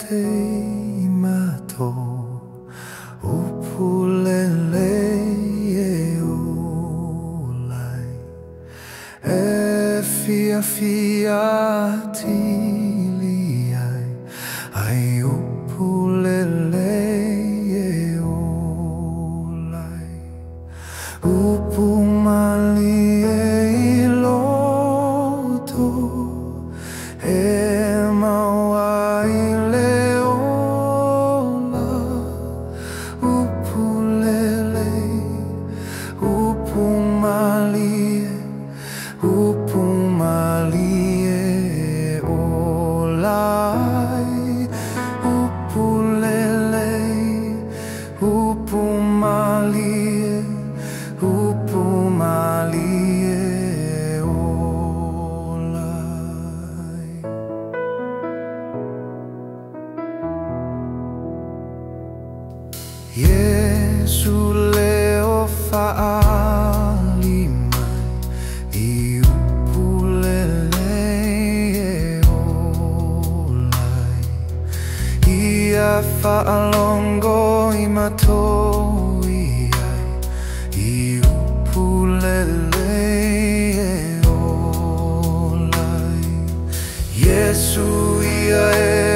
te mato upulele e olai e fia tiliai ai upulele e olai upumali e loto e mawai leola upulele upumali e olai upulele upumali e olai. Yesu leo fa'ali mai I upulele e olai Ia fa'alongo I matoi ai I upulele e olai Yesu ia e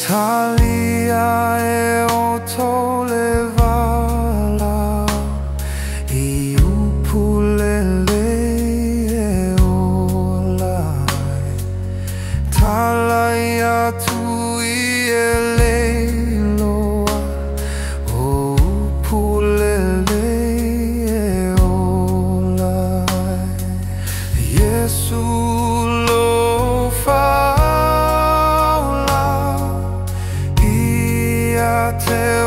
Talia e oto levala I upulele e olai Talaya tui e leiloa O upulele e olai Yesu lo fa tell